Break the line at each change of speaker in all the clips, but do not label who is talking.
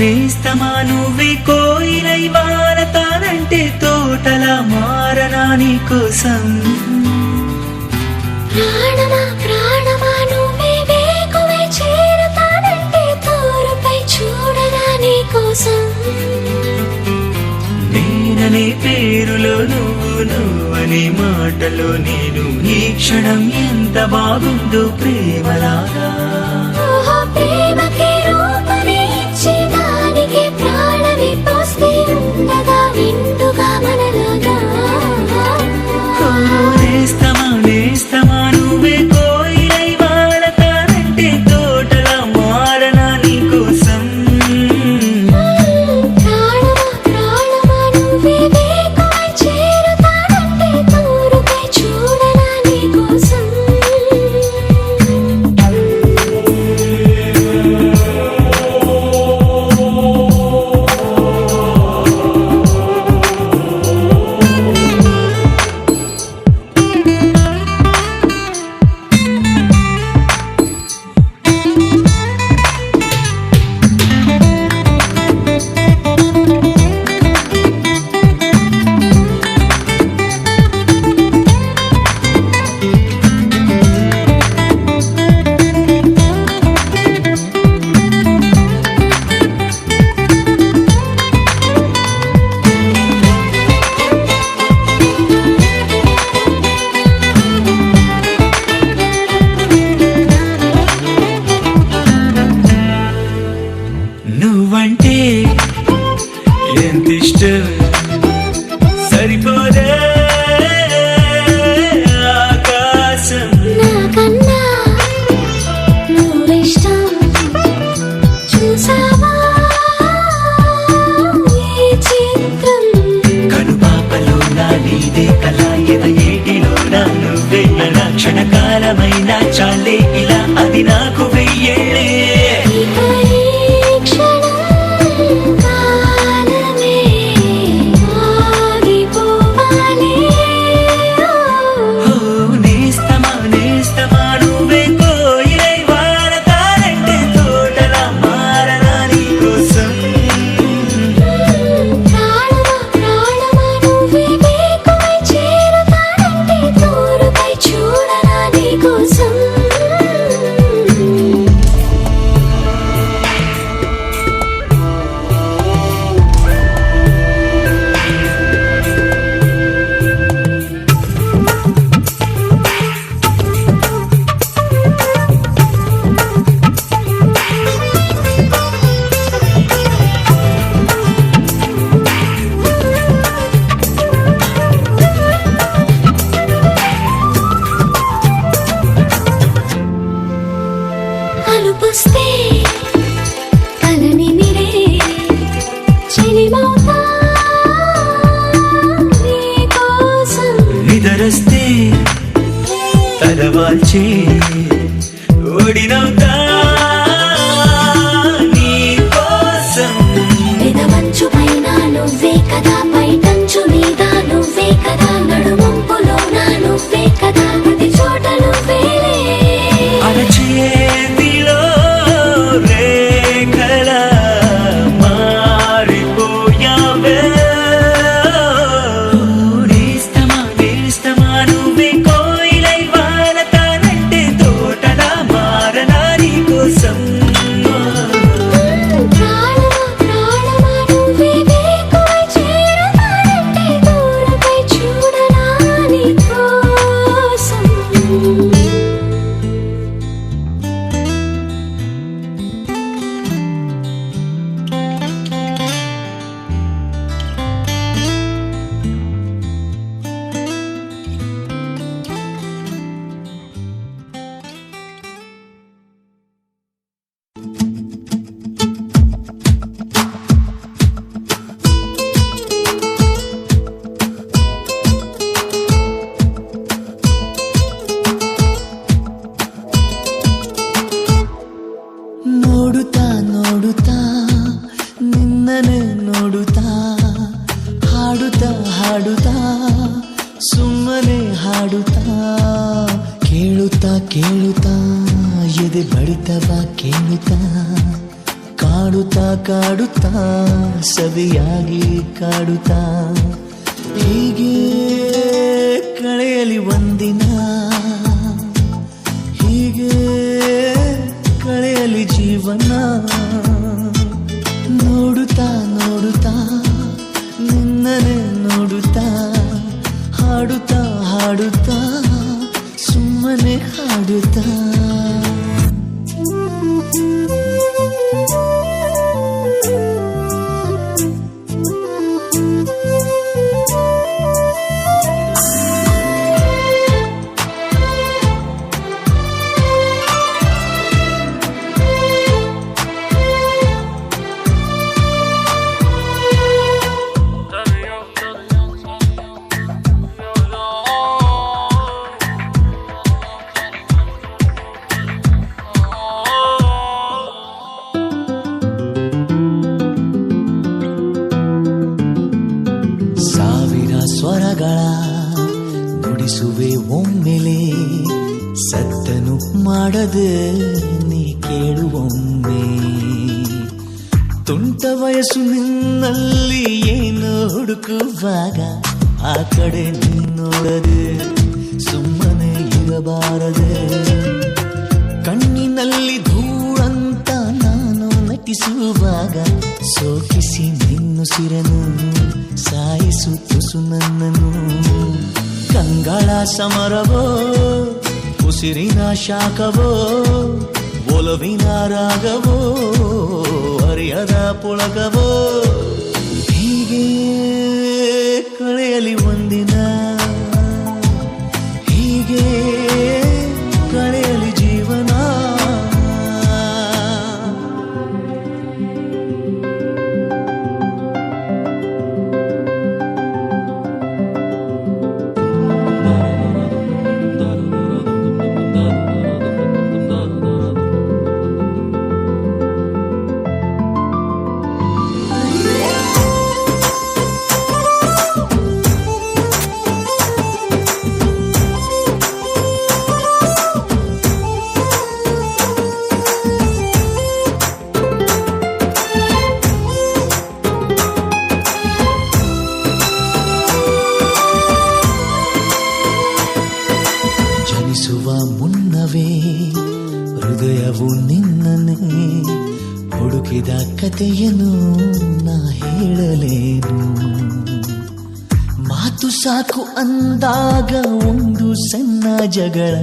నేస్తమా నువ్వే కోయిలై వారతానంటే తోటలా మారనా నీ కోసం.
ప్రాణమా ప్రాణమా నువ్వే వేకువై చేరతానంటే తోరుపై చూడనా నీ కోసం.
నేననే పేరులో నువ్వు, నువ్వనే మాటలో నేను, ఈ క్షణం ఎంత బాగుందో ప్రేమలాగా.
ప్రేమకి రూపమే ఇచ్చి దానికి ప్రాణమి పోస్తే ఉండగా విందుగా మనలాగా.
నేస్తమా నేస్తమా నువ్వే కోయిలై వాడతానంటే తోటలా మారనా నీ కోసం.
ప్రాణమా ప్రాణమా నువ్వే వేకువై చేరతానంటే తోరుపై చూడనా నీ కోసం.
నువ్వంటే ఎంతిష్టం సరిపోదే ఆకాశం.
నాకన్నా నువ్విష్టం చూసావా ఈ చిత్రం.
కనుపాపలో నా నీదే కళ, ఎద ఏటిలో నా నువ్వే నా క్షణకాలమైనా చాలే ఇలా, అది నాకు వెయ్యేళ్ళే.
అలుపుస్తే కలని మిరే చెలిమౌతా నీ కోసం.
నిదరస్తే తలవాల్చి ఒడినవుతా నీ కోసం.
పెదవంచు పైన నువ్వే కదా, పైటంచు మీద నువ్వే కదా, నడుమంపులో నా నువ్వే కదా, ప్రతి చోట నువ్వేలే.
అరచేతిలో రేఖల మారిపోయావే. నేస్తమా నేస్తమా నువ్వే కోయిలై వాడతానంటే తోటలా మారనా నీ కోసం.
ప్రాణమా ప్రాణమా నువ్వే వేకువై చేరతానంటే తోరుపై చూడనా నీ కోసం.
ನೋಡುತ್ತಾ ನೋಡುತ್ತಾ ನಿನ್ನನೆ ನೋಡುತ್ತಾ, ಹಾಡುತ್ತಾ ಹಾಡುತ್ತಾ ಸುಮ್ಮನೆ ಹಾಡುತ್ತಾ, ಕೇಳುತ್ತಾ ಕೇಳುತ್ತಾ ಎದೆ ಬಡಿತವ ಕೇಳುತ್ತಾ, ಹಾಡುತ್ತಾ ಕಾಡುತ್ತಾ ಸವಿಯಾಗಿ ಕಾಡುತ್ತಾ ಹೀಗೆ ಕಳೆಯಲಿ ಒಂದಿನ, ಹೀಗೆ ಕಳೆಯಲಿ ಜೀವನ. ನೋಡುತ್ತಾ ನೋಡುತ್ತಾ ನಿನ್ನನೆ ನೋಡುತ್ತಾ ಹಾಡುತ್ತಾ ಹಾಡುತ್ತಾ ಸುಮ್ಮನೆ ಹಾಡುತ್ತಾ. ಸ್ವರಗಳ ನುಡಿಸುವೆ ಒಮ್ಮೆಲೆ, ಸತ್ತನು ಮಾಡದೆ ನೀ ಕೇಳುವೊಮ್ಮೆ. ತುಂಟ ವಯಸ್ಸು ನಿನ್ನಲ್ಲಿ ಏನು ಹುಡುಕುವಾಗ ಆ ಕಡೆ ನೀ ನೋಡದೆ ಸುಮ್ಮನೆ ಇರಬಾರದೆ. ಕಣ್ಣಿನಲ್ಲಿ ಧೂಳಂತ ನಾನು ನಟಿಸುವಾಗ ಸೋಕಿಸಿ ನಿನ್ನುಸಿರನು ಸಾಯಿಸು ತುಸು ನನ್ನನು. ಕಂಗಳ ಸಮರವೋ ಉಸಿರಿನ ಶಾಖವೋ ಒಲವಿನ ರಾಗವೋ ಅರಿಯದ ಪುಳಕವೋ ಹೀಗೆ ಕಳೆಯಲಿ ಒಂದಿನ, ಹೀಗೆ ಕಳೆಯಲಿ ಜೀವನ. ಮುನ್ನವೇ ಹೃದಯವು ನಿನ್ನನ್ನೇ ಹುಡುಕಿದ ಕಥೆಯನ್ನು ನಾ ಹೇಳಲೇನು. ಮಾತು ಸಾಕು ಅಂದಾಗ ಒಂದು ಸಣ್ಣ ಜಗಳ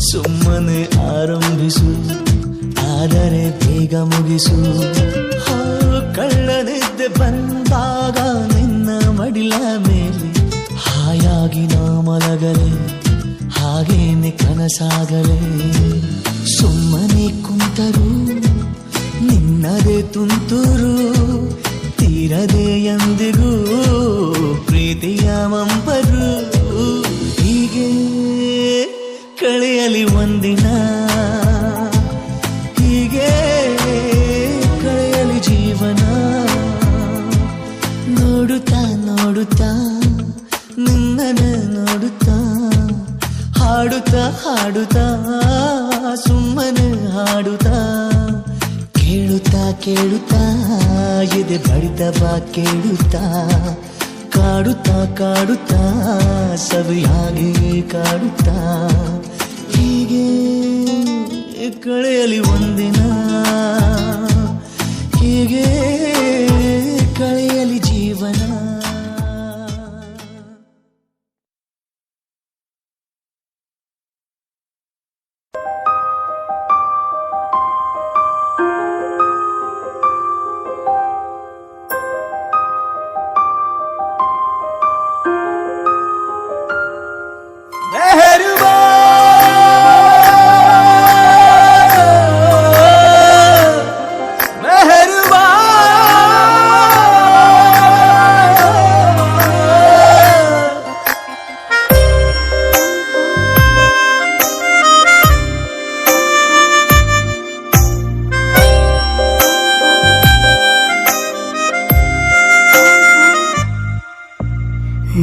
ಸುಮ್ಮನೆ ಆರಂಭಿಸು, ಆದರೆ ಬೇಗ ಮುಗಿಸು. ಕಳ್ಳನಿದ್ದೆ ಬಂದಾಗ ನಿನ್ನ ಮಡಿಲ ಮೇಲೆ ಹಾಯಾಗಿ ನಾ ಮಲಗಲೇ, ಹಾಗೇನೆ ಕನಸಾಗಲೇ. ಸುಮ್ಮನೆ ಕುಂತರು ನಿನ್ನದೇ ತುಂತುರು, ತೀರದೆ ಎಂದಿಗೂ ಪ್ರೀತಿಯ ಮಂಪರು. ಹೀಗೆ ಕಳೆಯಲಿ ಒಂದಿನ, ಹೀಗೆ ಕಳೆಯಲಿ ಜೀವನ. ನೋಡುತ್ತಾ ನೋಡುತ್ತಾ ನಿನ್ನನೆ ನೋಡುತ್ತಾ ಹಾಡುತ್ತಾ ಹಾಡುತ್ತಾ ಸುಮ್ಮನೆ ಹಾಡುತ್ತಾ ಕೇಳುತ್ತಾ ಕೇಳುತ್ತಾ ಎದೆ ಬಡಿತ ಬಾ ಕೇಳುತ್ತಾ ಕಾಡುತ್ತಾ ಕಾಡುತ್ತಾ ಸವಿಯಾಗಿ ಕಾಡುತ್ತಾ ಹೀಗೆ ಕಳೆಯಲಿ ಒಂದಿನ, ಹೀಗೆ ಕಳೆಯಲಿ ಜೀವನ.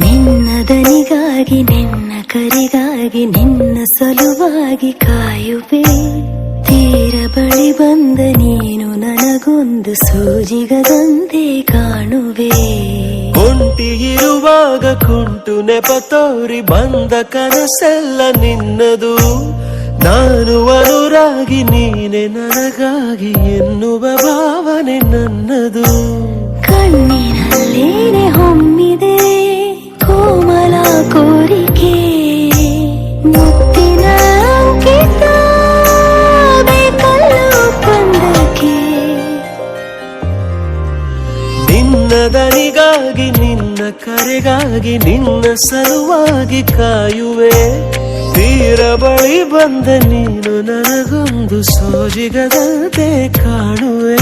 ನಿನ್ನ ಕರೆಗಾಗಿ ನಿನ್ನ ಸಲುವಾಗಿ ಕಾಯುವೆ. ತೀರ ಬಳಿ ಬಂದ ನೀನು ನನಗೊಂದು ಸೂಜಿಗದಂತೆ ಕಾಣುವೆ.
ಒಂಟಿ ಇರುವಾಗ ಕುಂಟು ನೆಪ ತೋರಿ ಬಂದ ಕನಸೆಲ್ಲ ನಿನ್ನದು. ನಾನು ಅನುರಾಗಿ ನೀನೆ ನನಗಾಗಿ ಎನ್ನುವ ಭಾವನೆ ನನ್ನದು.
ಕಣ್ಣಿನಲ್ಲೇನೆ ಹೊಮ್ಮಿದೆ ಕೋಮಲ ಕೋರಿಕೆ, ಮುತ್ತಿನ ಅಂಕಿತ ಬೇಕಲ್ಲೋ ಕಂದಕ್ಕೆ.
ನಿನ್ನ ದನಿಗಾಗಿ ನಿನ್ನ ಕರೆಗಾಗಿ ನಿನ್ನ ಸಲುವಾಗಿ ಕಾಯುವೆ. ತೀರ ಬಳಿ ಬಂದ ನೀನು ನನಗೊಂದು ಸೋಜಿಗದಂತೆ ಕಾಣುವೆ.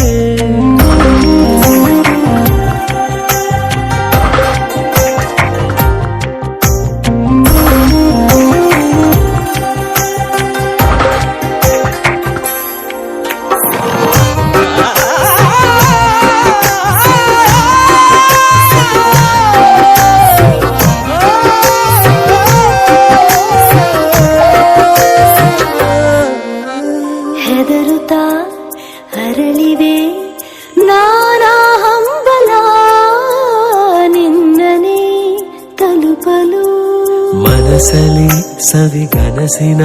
ಹೆದರುತ್ತಾ ಅರಳಿವೆ ನಾನಾ ಹಂಬಲ ನಿನ್ನನೆ ತಲುಪಲು.
ಮನಸಲಿ ಸವಿಗನಸಿನ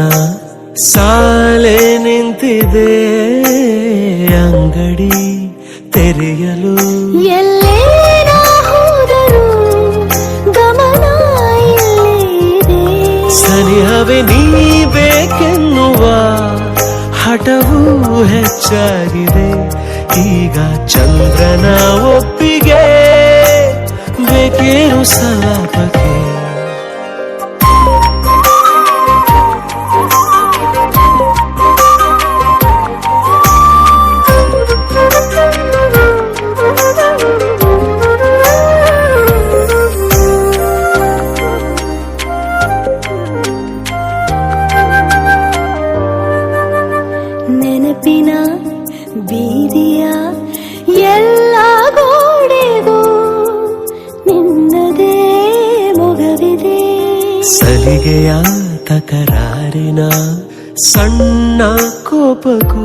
ಸಾಲೆ ನಿಂತಿದೆ, ಅಂಗಡಿ ತೆರೆಯಲು.
ಎಲ್ಲೇ ನಾ ಹೋದರೂ ಗಮನ ಇಲ್ಲೇ ಇದೆ.
ಸನಿಹವೇ ನೀ ಬೇಕೆನ್ನುವ ಹಠವೂ ಹೆಚ್ಚಾಗಿದೆ. ಈಗ ಚಂದ್ರನ ಒಪ್ಪಿಗೆ ಬೇಕೇನು ಸಲಾಪಕ್ಕೆ.
ನೆನಪಿನ ಬೀದಿಯ ಎಲ್ಲ ಗೋಡೆಗೂ ನಿನ್ನದೇ ಮೊಗವಿದೆ.
ಸಲಿಗೆಯ ತಕರಾರಿನ ಸಣ್ಣ ಕೋಪಕ್ಕೂ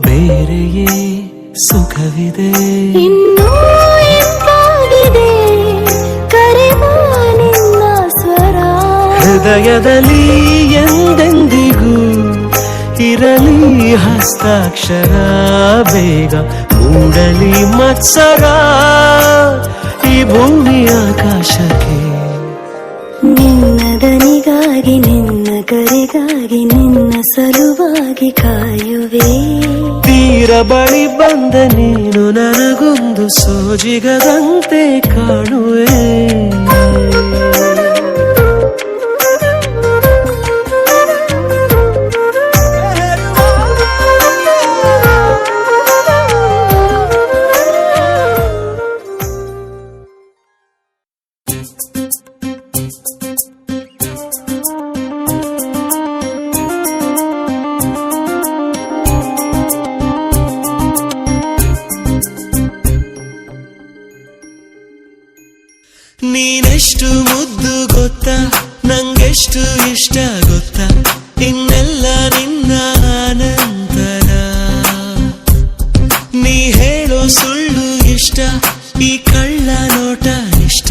ಬೇರೆಯೇ ಸುಖವಿದೆ.
ಇನ್ನೂ ಎಂತಾಗಿದೆ ಕರೆವ ನಿನ್ನ ಸ್ವರ.
ಹೃದಯದಲ್ಲಿ ಎಂದೆಂದಿಗೂ ಇರಲಿ ಹಸ್ತಾಕ್ಷರ. ಬೇಗ ಮೂಡಲಿ ಮತ್ಸರ ಈ ಭೂಮಿ ಆಕಾಶಕ್ಕೆ.
ನಿನ್ನ ದನಿಗಾಗಿ ನಿನ್ನ ಕರೆಗಾಗಿ ನಿನ್ನ ಸಲುವಾಗಿ ಕಾಯುವೆ.
ತೀರ ಬಳಿ ಬಂದ ನೀನು ನನಗೊಂದು ಸೋಜಿಗದಂತೆ ಕಾಣುವೆ. ನೀನೆಷ್ಟು ಮುದ್ದು ಗೊತ್ತಾ, ನಂಗೆಷ್ಟು ಇಷ್ಟ ಗೊತ್ತಾ, ಇನ್ನೆಲ್ಲ ನಿನ್ನ ಅನಂತರ. ನೀ ಹೇಳೋ ಸುಳ್ಳು ಇಷ್ಟ, ಈ ಕಳ್ಳ ನೋಟ ಇಷ್ಟ,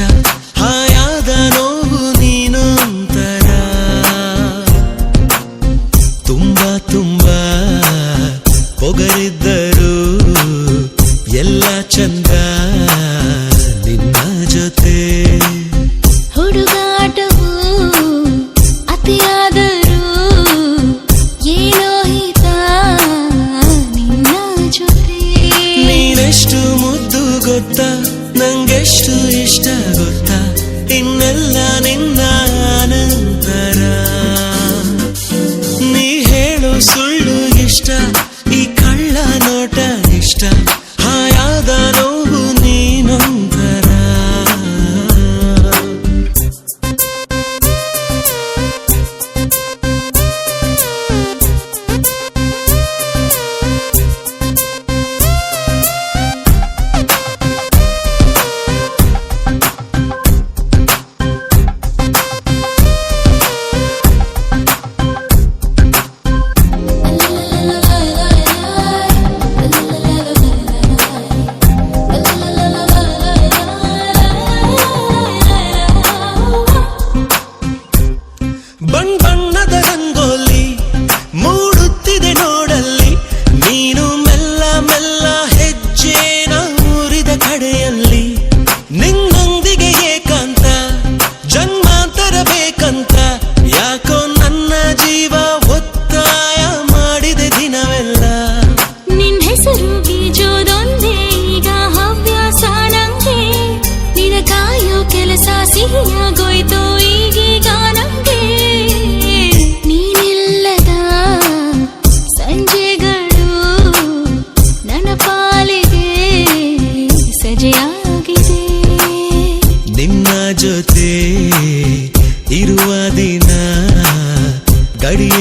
ಹಾಯಾದ ನೋವು ನೀನೊಂತರ. ತುಂಬಾ ತುಂಬಾ ಪೊಗರಿದ್ದರು ಎಲ್ಲ ಚಂದ ನಿನ್ನ ಜೊತೆ.
ಹುಡುಗಾಟವು ಅತಿಯಾದರೂ ಏನೋ ಹಿತ ನಿನ್ನ ಜೊತೆ.
ನೀನೆಷ್ಟು ಮುದ್ದು ಗೊತ್ತಾ, ನಂಗೆಷ್ಟು ಇಷ್ಟ ಗೊತ್ತಾ, ಇನ್ನೆಲ್ಲ ನಿನ್ನ ಅನಂತರ. ನೀ ಹೇಳೋ ಸುಳ್ಳು ಇಷ್ಟ, ಈ ಕಳ್ಳ ನೋಟ ಇಷ್ಟ, ಹಾಯಾದ ನೋವು ನೀನೊಂತರ.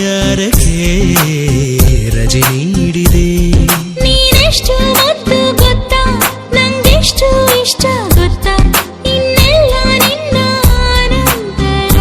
ವಯ್ಯಾರಕ್ಕೆ ರಜೆ ನೀಡಿದೆ.
ನೀನೆಷ್ಟು ಮುದ್ದು ಗೊತ್ತಾ, ನಂಗೆಷ್ಟು ಇಷ್ಟ ಗೊತ್ತಾ, ಇನ್ನೆಲ್ಲ ನಿನ್ನ ಅನಂತರ.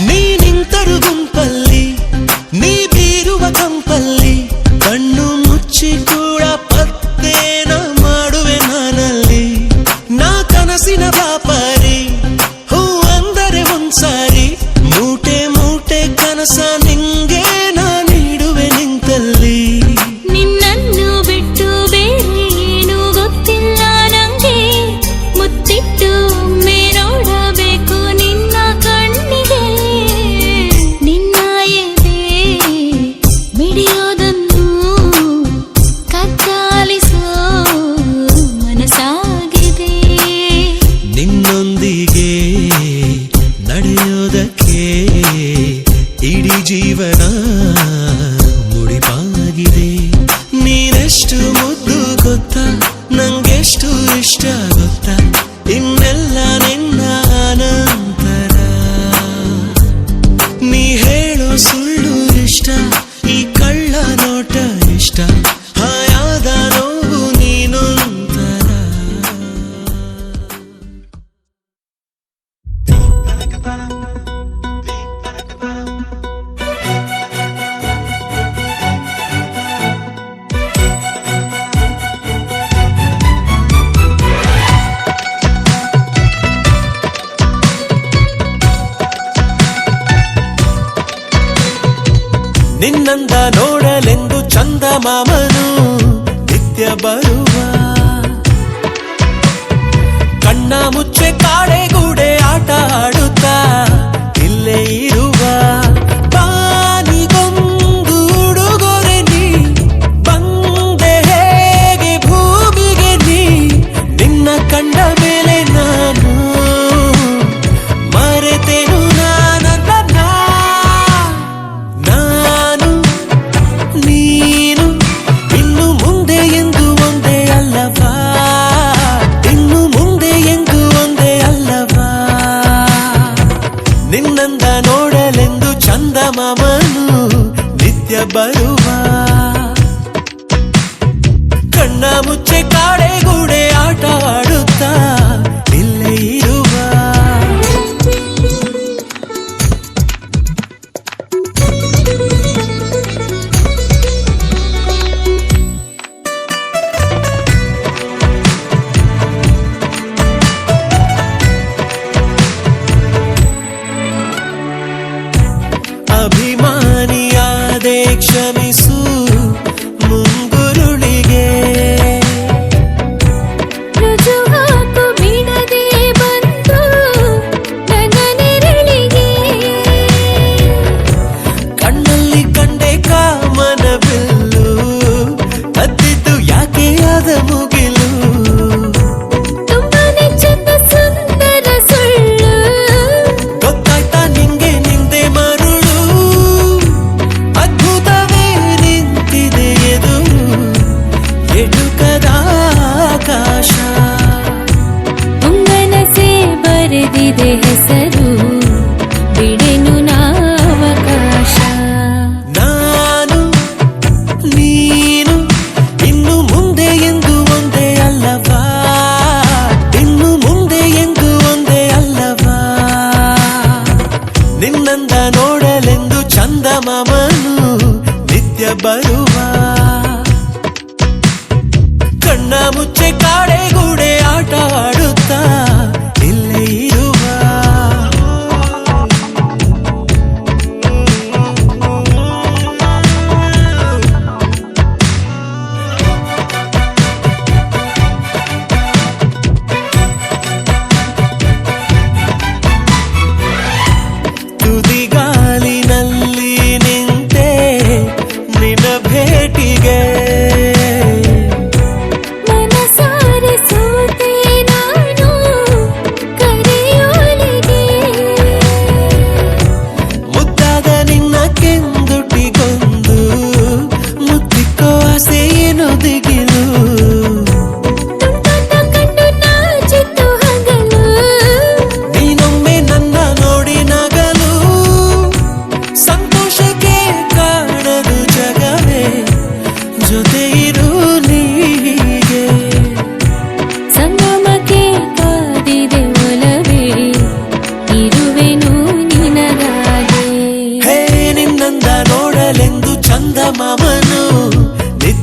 ನೀ ನಿಂತರು ಗುಂಪಲ್ಲಿ, ನೀ ಬೀರುವ ಕಂಪಲ್ಲಿ, ಕಣ್ಣು ಮುಚ್ಚಿ ಕೂಡ ಪತ್ತೇನ ಮಾಡುವೆ ನಾನಲ್ಲಿ. ನಾ ಕನಸಿನ ವ್ಯಾಪಾರಿ, ಹೂ ಅಂದರೆ ಒಂದ್ಸಾರಿ, ಮೂಟೆ ಮೂಟೆ ಕನಸ ನಿಂಗೆ ನಾ ನೀಡುವೆ ನಿಂತಲ್ಲಿ.
ನಿನ್ನನ್ನು ಬಿಟ್ಟು ಬೇರೆ ಏನು ಗೊತ್ತಿಲ್ಲ ನಂಗೆ, ಮುತ್ತಿಟ್ಟು ಒಮ್ಮೆ ನೋಡಬೇಕು ನಿನ್ನ ಕಣ್ಣಿಗೆ. ನಿನ್ನ ಎದೆ ಮಿಡಿಯೋದನ್ನು ಕದ್ದಾಲಿಸೋ ಮನಸ್ಸಾಗಿದೆ.
ನಿನ್ನೊಂದಿಗೆ ನಡೆಯೋದಕ್ಕೆ ಇಡೀ ಜೀವನ ಮುಡಿಪಾಗಿದೆ. ನೀನೆಷ್ಟು ಮುದ್ದು ಗೊತ್ತಾ, ನಂಗೆಷ್ಟು ಇಷ್ಟ ಗೊತ್ತಾ, ಇನ್ನೆಲ್ಲ ನಿನ್ನ ಅನಂತರ. ನೀ ಹೇಳೋ ಸುಳ್ಳು ಇಷ್ಟ, ಈ ಕಳ್ಳ ನೋಟ ಇಷ್ಟ, ಹಾಯಾದ ನೋವು ನೀನೊಂತರ. ನಿನ್ನಂದ ನೋಡಲೆಂದು ಚಂದ ಮಾಮನು ನಿತ್ಯ ಬರುವ, ಕಣ್ಣ ಮುಚ್ಚೆ ಕಾಡೆಗೂಡೆ ಆಟ ಆಡುತ್ತಾ ಇಲ್ಲೇ ಇರುವ. ಬಾನಿಗೊಂದು ಉಡುಗೊರೆ ನೀ ಬಂದೆ ಹೇಗೆ ಭೂಮಿಗೆ ನೀ, ನಿನ್ನ ಕಂಡ ಮೇಲೆ ನಾನು ಮರೆತೆನು ನಾನು ನೀನು ಇನ್ನು ಮುಂದೆ ಎಂದು ಒಂದೇ ಅಲ್ಲವಾ, ಇನ್ನು ಮುಂದೆ ಎಂದು ಒಂದೇ ಅಲ್ಲವಾ. ನಿನ್ನಂದ ನೋಡಲೆಂದು ಚಂದ ಮಾಮನು ನಿತ್ಯ ಬರುವ, ಕಣ್ಣ ಮುಚ್ಚೆ ಕಾಡೆಗೂಡೆ ಆಟ ಆಡುತ್ತಾ ಇಲ್ಲೇ ಇರುವ. ಅಭಿಮಾನಿಯಾದೆ ಕ್ಷಮಿಸು ಮುಂಗುರುಳಿಗೆ,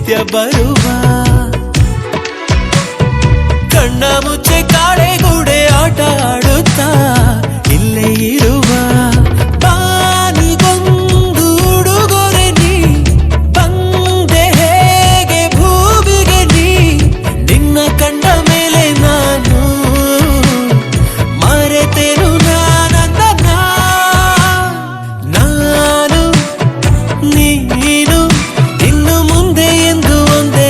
ನಿತ್ಯ ಬರುವ ಕಣ್ಣ ಮುಚ್ಚೆ ಕಾಡೆಗೂಡೆ ಆಟ ಆಡುತ್ತಾ ಇಲ್ಲೇ ಇರುವ ಬಾನಿಗೊಂದು ಉಡುಗೊರೆ ನೀ ಬಂದೆ ಹೇಗೆ ಭೂಮಿಗೆ ನೀ ನಿನ್ನ ಕಂಡ ಮೇಲೆ ನಾನು ಮರೆತೆನು ನಾನು ನೀನು ಇನ್ನು ಮುಂದೆ ಎಂದು ಒಂದೇ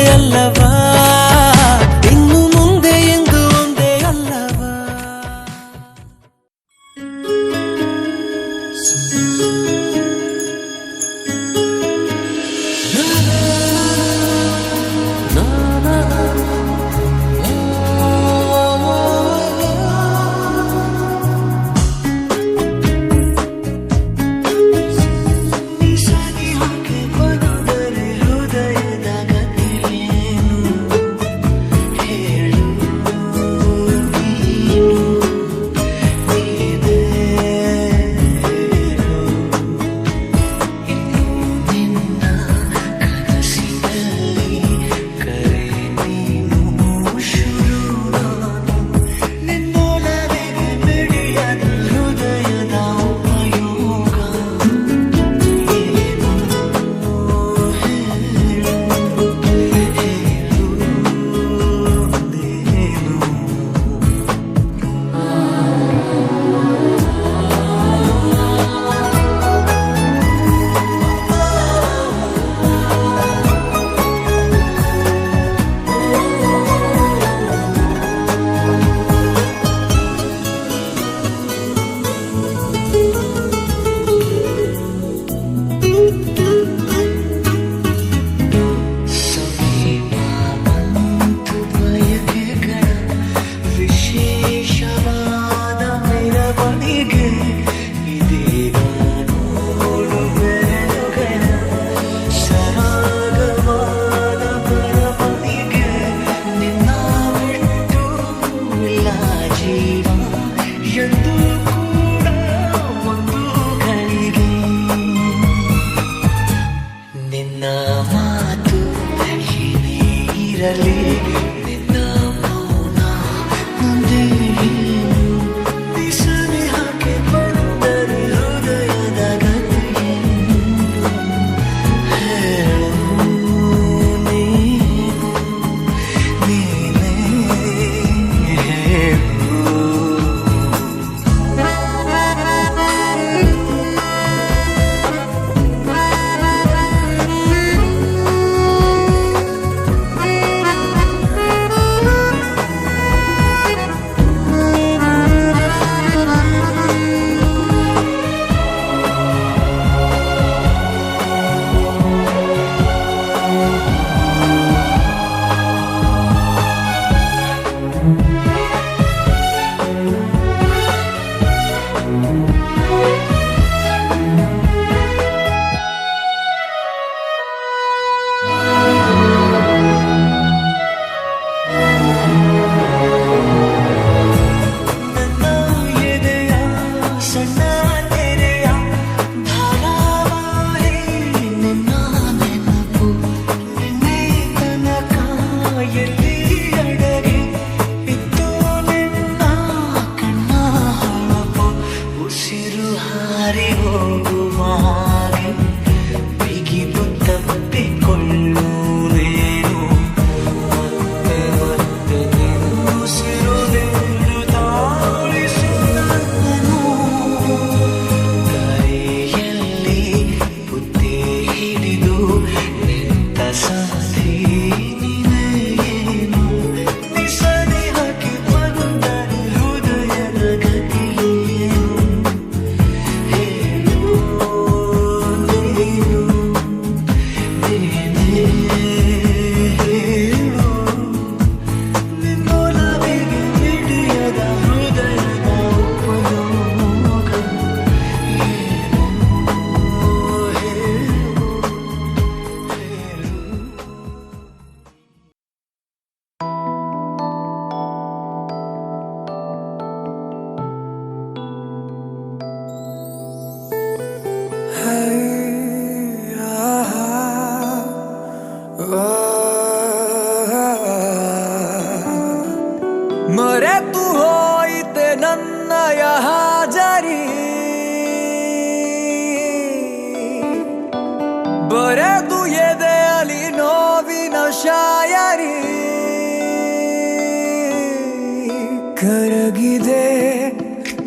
ಕರಗಿದೆ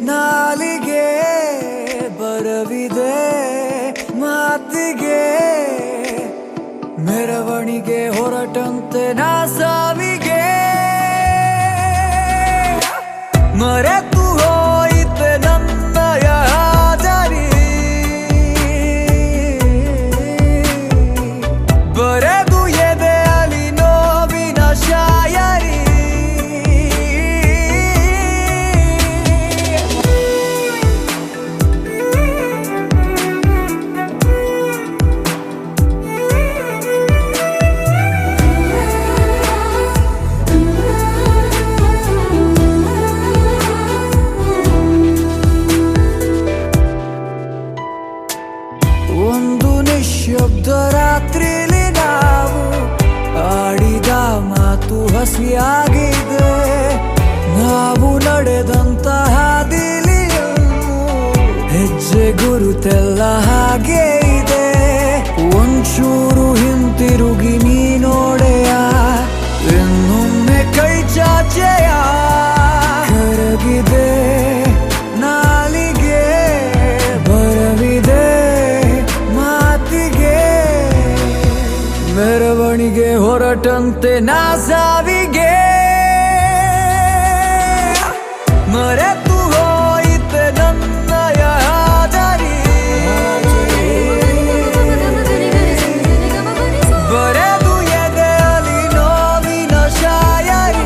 ನಾಲಿಗೆ ಬರವಿದೆ ಮಾತಿಗೆ ಮೆರವಣಿಗೆ ಹೊರಟಂತೆ ನಾ ಸಾವಿಗೆ ಮರೆತು ಹೋಯಿತೆ ನನ್ನಯ ಹಾಜರಿ ಬರೆದು ಎದೆಯಲ್ಲಿ ನೋವಿನ ಶಾಯರಿ ಒಂದು ನಿಶ್ಶಬ್ದ ರಾತ್ರಿಲಿ ನಾವು ಆಡಿದ ಮಾತು ಹಸಿಯಾಗಿದೆ ನಾವು ನಡೆದಂತ ಹಾದಿಲಿ ಹೆಜ್ಜೆ ಗುರುತೆಲ್ಲ ಹಾಗೆ ಇದೆ ಒಂಚೂರು ಹಿಂತಿರುಗಿ ನೀ ನೋಡೆಯ ಇನ್ನೊಮ್ಮೆ ಕೈ ಚಾಚೆಯ ಕರಗಿದೆ ನಾಲಿಗೆ ಬರವಿದೆ ಮಾತಿಗೆ ಮೆರವಣಿಗೆ ಹೊರಟಂತೆ ನಾ ಸಾವಿಗೆ ಮರೆತು ಹೋಯಿತೆ ನನ್ನಯ ಹಾಜರಿ ಬರೆದು ಎದೆಯಲ್ಲಿ ನೋವಿನ ಶಾಯರಿ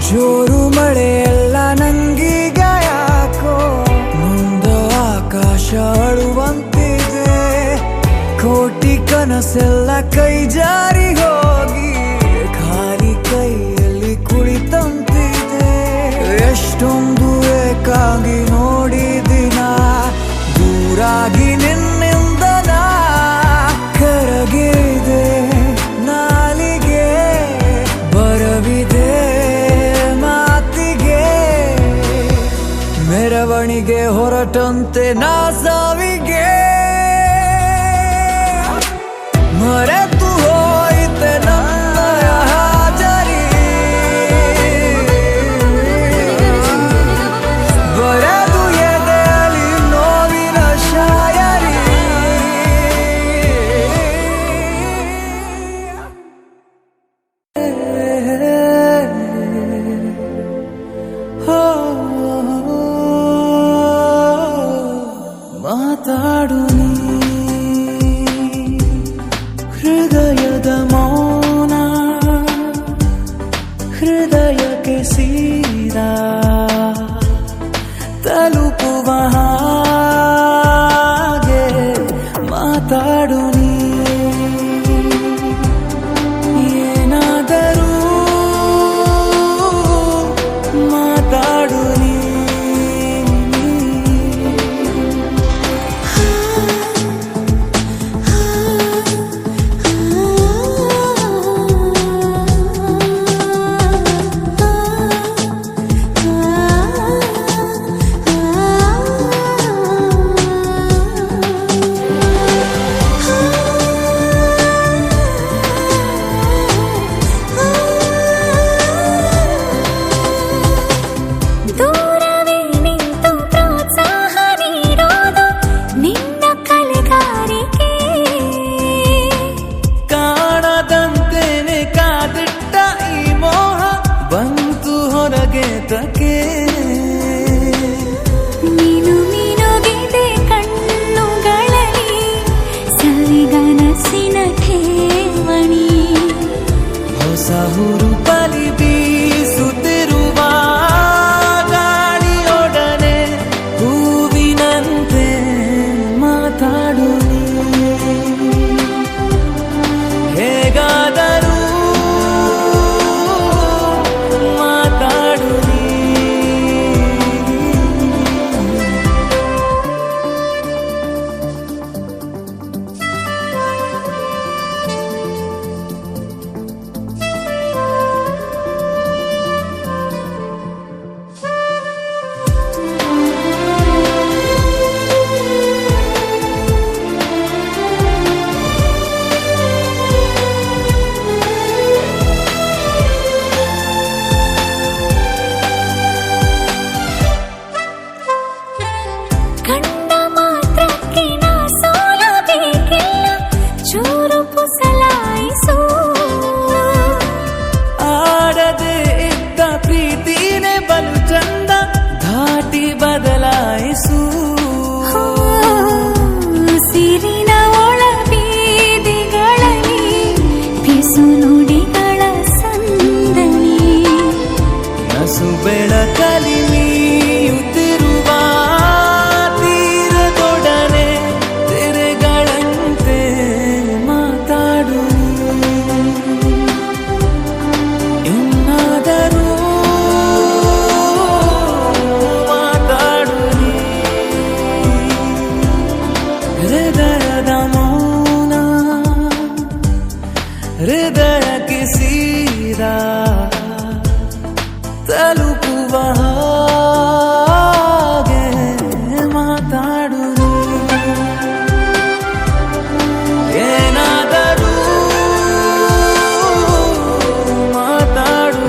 ಜೋರು ಮಳೆಯೆಲ್ಲ ನಂಗೀಗ ಯಾಕೋ ಮುಂದ ಆಕಾಶ ಅಳುವಂತಿದೆ ಕೋಟಿ ಕನಸೆಲ್ಲ ಕೈ ಜಾರಿ ಹೋಗಿ ಖಾಲಿ ಕೈಯಲ್ಲಿ ಕುಳಿತಂತಿದೆ ಎಷ್ಟೊಂದು ಏಕಾಗಿ ನೋಡಿದಿನ ದೂರಾಗಿ ನಿನ್ನಿಂದ ನಾ ಕರಗಿದೆ ನಾಲಿಗೆ ಬರವಿದೆ ಮಾತಿಗೆ ಮೆರವಣಿಗೆ ಹೊರಟಂತೆ ನಾ ಸಾವಿಗೆ ಮರೆತು ಹೋಯಿತೆ ನನ್ನಯ ಹಾಜರಿ ಬರೆದು ಎದೆಯಲ್ಲಿ ನೋವಿನ ಶಾಯರಿ ಮಾತಾಡು ನೀ ಹೃದಯದ ಮೌನ ಹೃದಯಕ್ಕೆ ಸೀದಾ ತಲುಪುವ ಹಾಗೆ ಮಾತಾಡು ನೀ ಏನಾದರೂ ಮಾತಾಡು ನೀ
ದೂರವೇ ನಿಂತು ಪ್ರೋತ್ಸಾಹ ನೀಡೋದು ನಿನ್ನ ಕಲೆಗಾರಿಕೆ
ಕಾಣದಂತೆನೆ ಕಾದಿಟ್ಟ ಈ ಮೋಹ ಬಂತು ಹೊರಗೆ ತಕೆ
ನೀನು ಮಿನುಗಿದೆ ಕಣ್ಣುಗಳಲ್ಲಿ ಸವಿಗನಸಿನ ಠೇವಣಿ
ಹೊಸ ಹುರುಪಲಿ ಬೀಸುತ್ತಿರುವ ಗಾಳಿಯೊಡನೆ ಹೂವಿನಂತೆ ಮಾತಾಡು ನೀ. ಹೇಗಾದರೂ ಮಾತಾಡು ನೀ. ಹೃದಯಕ್ಕೆ ಸೀದಾ ತಲುಪುವ ಹಾಗೆ ಮಾತಾಡು ಏನಾದರೂ ಮಾತಾಡು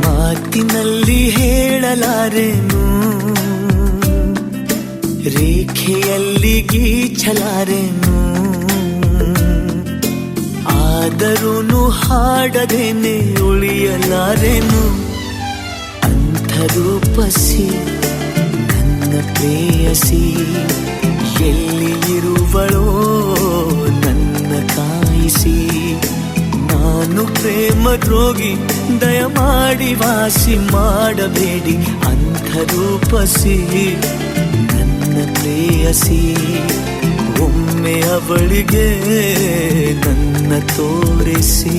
ಮಾತಿನಲ್ಲಿ ಹೇಳಲಾರೆನು ರೇಖೆಯಲ್ಲಿ ಗೀಚಲಾರೆನು ಆದರೂ ಹಾಡದೇನೆ ಉಳಿಯಲಾರೆನು ಅಂಥರೂಪಸಿ ನನ್ನ ಪ್ರೇಯಸಿ ಎಲ್ಲಿ ಇರುವಳೋ ನನ್ನ ಕಾಯಿಸಿ ನಾನು ಪ್ರೇಮ ರೋಗಿ ದಯಮಾಡಿ ವಾಸಿ ಮಾಡಬೇಡಿ ಅಂಥರೂಪಸಿ ನನ್ನ ಪ್ರೇಯಸಿ ಒಮ್ಮೆ ಅವಳಿಗೆ ನನ್ನ ತೋರಿಸಿ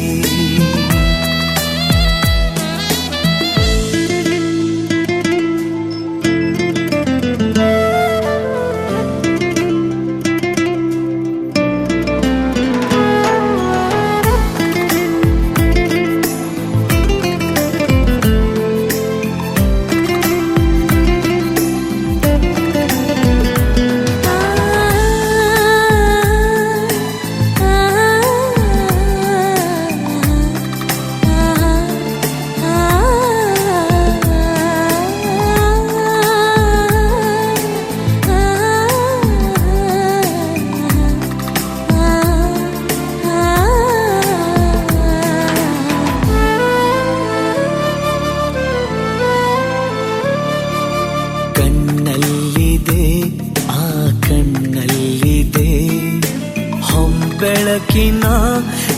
ಬೆಳಕಿನ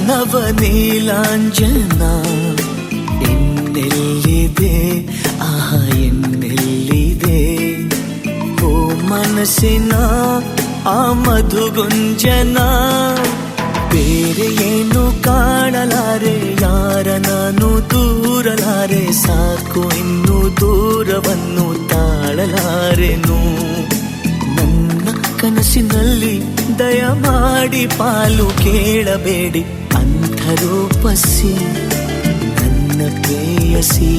ನವನೀಲಾಂಜನ ಎನ್ನೆಲ್ಲಿದೆ ಆಹ ಎನ್ನೆಲ್ಲಿದೆ ಓ ಮನಸ್ಸಿನ ಆ ಮಧುಗುಂಜನ ಬೇರೆ ಏನು ಕಾಣಲಾರೆ ಯಾರ ನಾನು ದೂರಲಾರೆ ಸಾಕು ಇನ್ನು ದೂರವನ್ನು ತಾಳಲಾರೆನು ಕನಸಿನಲ್ಲಿ ದಯಮಾಡಿ ಪಾಲು ಕೇಳಬೇಡಿ ಅಂಥರೂಪಸಿ ನನ್ನ ಪ್ರೇಯಸಿ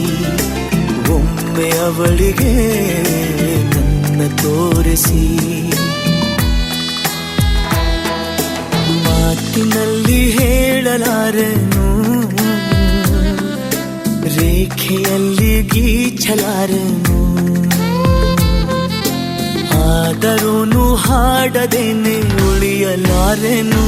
ಒಮ್ಮೆ ಅವಳಿಗೆ ನನ್ನ ತೋರಿಸಿ ಮಾತಿನಲ್ಲಿ ಹೇಳಲಾರೆನು ರೇಖೆಯಲ್ಲಿ ಗೀಚಲಾರೆನು ಆದರೂ ಹಾಡದೇನೆ ಉಳಿಯಲಾರೆನು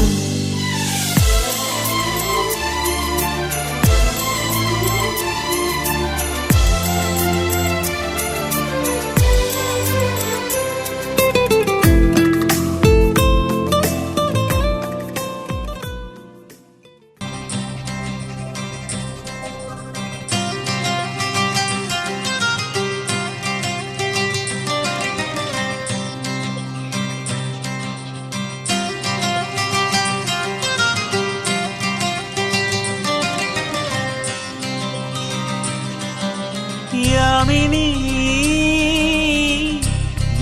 ಯಾಮಿನಿ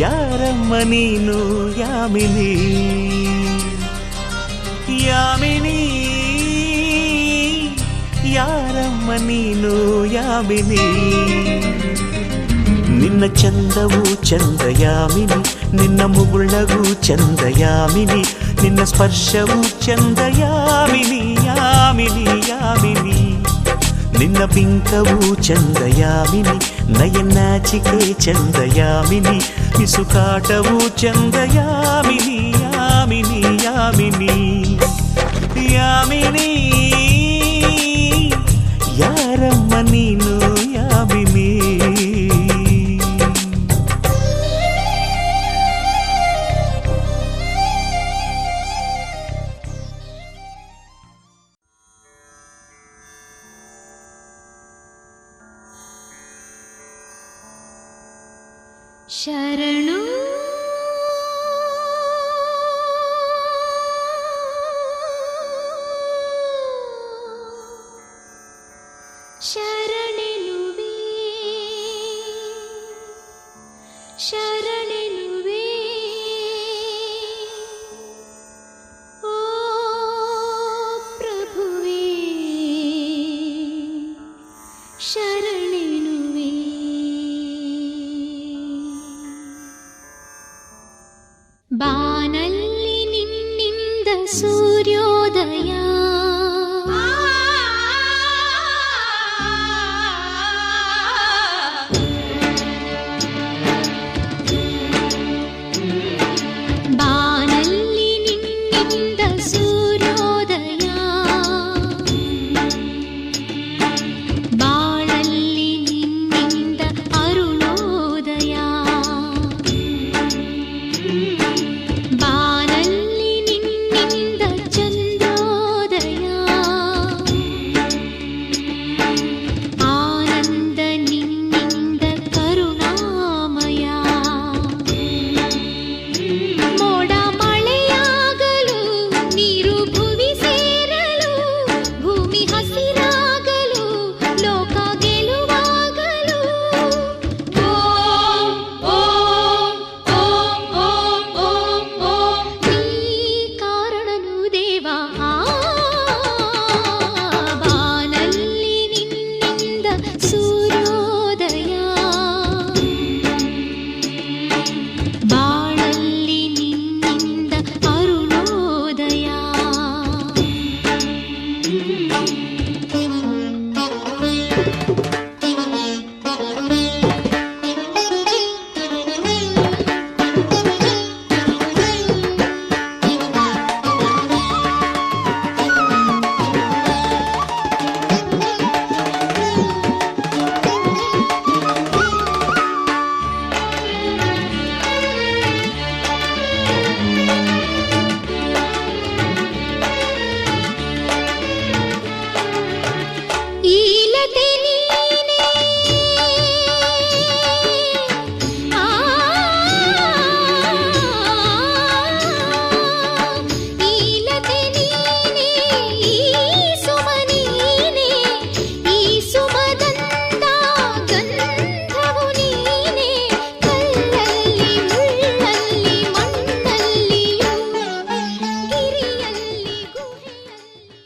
ಯಾರಮ್ಮ ನೀನು ಯಾಮಿನಿ ಯಾಮಿನಿ ಯಾರಮ್ಮ ನೀನು ಯಾಮಿನಿ ನಿನ್ನ
ನಿನ್ನ ಚಂದವು ಚಂದಯಾಮಿನಿ, ನಿನ್ನ ಮುಗುಳ್ನಗು ಚಂದಯಾಮಿನಿ, ನಿನ್ನ ಸ್ಪರ್ಶವು ಚಂದಯಾಮಿನಿ ಯಾಮಿನಿ ಯಾಮಿನಿ. ನಿನ್ನ ಬಿಂಕವು ಚಂದಯಾಮಿನಿ, ನಯನಾಚಿಕೆ ಚಂದಯಾಮಿನಿ, ಮಿಸುಕಾಟವು ಚಂದಯಾಮಿನಿ ಯಾಮಿನಿ ಯಾಮಿನಿ ಯಾಮಿನಿ. ಯಾರಮ್ಮ ನೀನು ಯಾಮಿನಿ?
ಶರಣು ಶರಣೆನುವೆ ಶರಣೆನುವೆ ಓ ಪ್ರಭುವೇ ಶರಣೆನುವೆ. ಬಾನಲ್ಲಿ ನಿನ್ನಿಂದ ಸೂರ್ಯೋದಯ, ಬಾನಲ್ಲಿ ನಿನ್ನಿಂದ ಸೂರ್ಯೋದಯ, ಬಾಳಲ್ಲಿ ನಿನ್ನಿಂದ ಅರುಣೋದಯ, ಬಾನಲ್ಲಿ ನಿನ್ನಿಂದ ಚಂದ್ರೋದಯ, ಆನಂದ ನಿನ್ನಿಂದ ಕರುಣಾಮಯ. ಮೋಡ ಮಳೆಯಾಗಲು, ನೀರು ಭುವಿ ಸೇರಲು, ಭೂಮಿ ಹಸಿರಾಗಲು, ಲೋಕ ಗೆಲುವಾಗಲು. ಓಂ ಓಂ ಓಂ ಓಂ ಓಂ ಓಂ ನೀ ಕಾರಣನು ದೇವ. ಬಾನಲ್ಲಿ ನಿನ್ನಿಂದ ಸೂರ್ಯೋದಯ, ಬಾಳಲ್ಲಿ ನಿನ್ನಿಂದ ಅರುಣೋದಯ. ಈಲತೆ ನೀನೇ, ಆ ಈಲತೆ ನೀನೇ, ಈ ಸುಮ ನೀನೇ, ಈ ಸುಮದಂದ ಗಂಧವು ನೀನೇ. ಕಲ್ಲಲ್ಲಿ ಮುಳ್ಳಲ್ಲಿ ಮಣ್ಣಲ್ಲಿಯೂ, ಗಿರಿಯಲ್ಲಿ ಗುಹೆಯಲ್ಲಿ.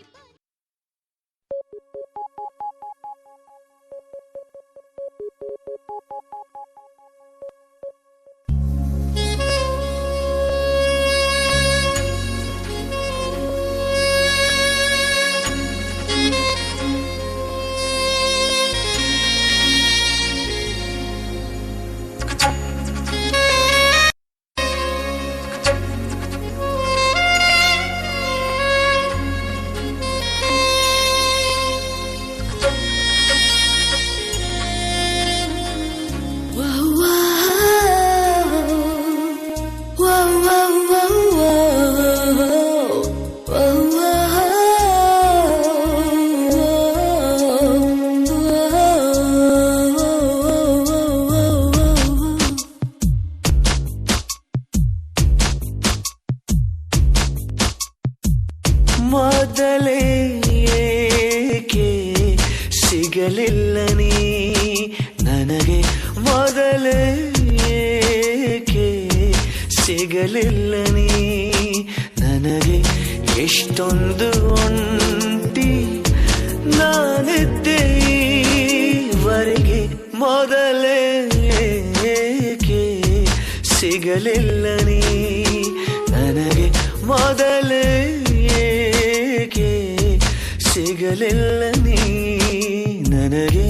ಮೊದಲೇ ಏಕೆ ಸಿಗಲಿಲ್ಲ ನೀ ನನಗೆ, ಮೊದಲೇ ಏಕೆ ಸಿಗಲಿಲ್ಲ ನೀ ನನಗೆ. ಎಷ್ಟೊಂದು ಒಂಟಿ ನಾನಿದ್ದೆ ಈವರೆಗೆ, ಮೊದಲೇ ಸಿಗಲಿಲ್ಲ ನೀ ನನಗೆ ಮೊದಲೇ ಏಕೆ ಸಿಗಲಿಲ್ಲ ನೀ ನನಗೆ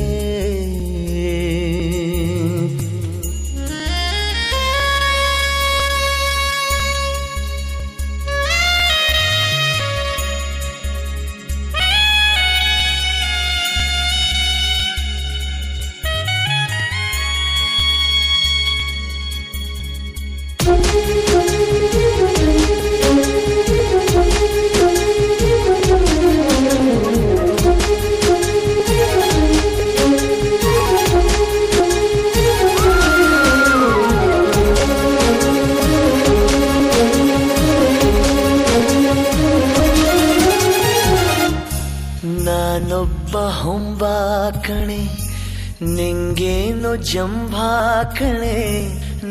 ನಾನೊಬ್ಬ ಹೊಂಬಾಕಣೆ ನಿಂಗೇನು ಜಂಬಾಕಣೆ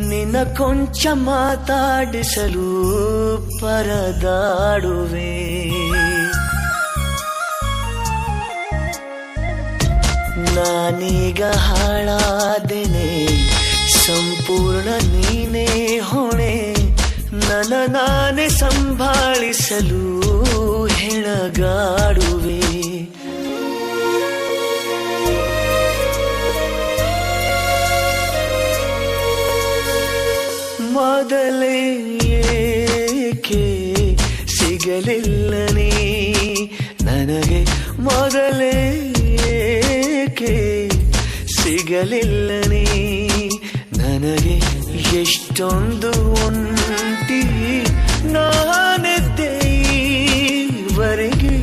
ನಿನ್ನ ಕೊಂಚ ಮಾತಾಡಿಸಲು ಪರದಾಡುವೆ ನಾನೀಗ ಹಾಳಾದೆನೆ ಸಂಪೂರ್ಣ ನೀನೇ ಹೊಣೆ ನನ್ನ ನಾನೇ ಸಂಭಾಳಿಸಲು ಹೆಣಗಾಡುವೆ ಮೊದಲೇ ಏಕೆ ಸಿಗಲಿಲ್ಲ ನೀ ನನಗೆ ಮೊದಲೇ ಏಕೆ ಸಿಗಲಿಲ್ಲ ನೀ ನನಗೆ ಎಷ್ಟೊಂದು ಒಂಟಿ ನಾನಿದ್ದೆ ಈವರೆಗೆ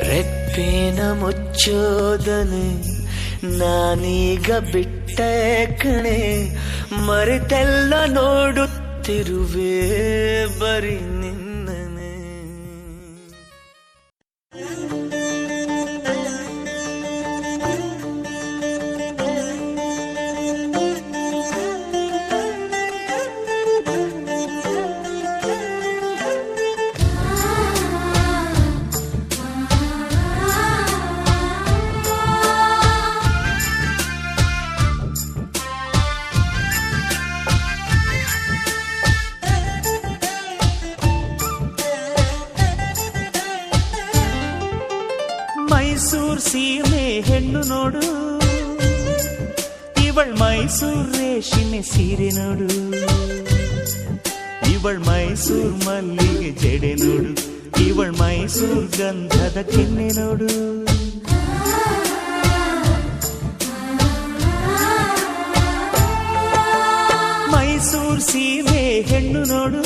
ರೆಪ್ಪೇನ ಮುಚ್ಚೋದನೆ ನಾನೀಗ ಬಿಟ್ಟೆ ಕಣೆ ಮರೆತೆಲ್ಲ ನೋಡುತ್ತಿರುವೆ ಬರೀ ನಿನ್ನನೆ
ಮೈಸೂರ್ ಸೀಮೆ ಹೆಣ್ಣು ನೋಡು ಇವಳ್ ಮೈಸೂರ್ ರೇಷ್ಮೆ ಸೀರೆ ನೋಡು ಇವಳ್ ಮೈಸೂರ್ ಮಲ್ಲಿಗೆ ಜಡೆ ನೋಡು ಇವಳ್ ಮೈಸೂರ್ ಗಂಧದ ಕೆನ್ನೆ ನೋಡು ಮೈಸೂರ್ ಸೀಮೆ ಹೆಣ್ಣು ನೋಡು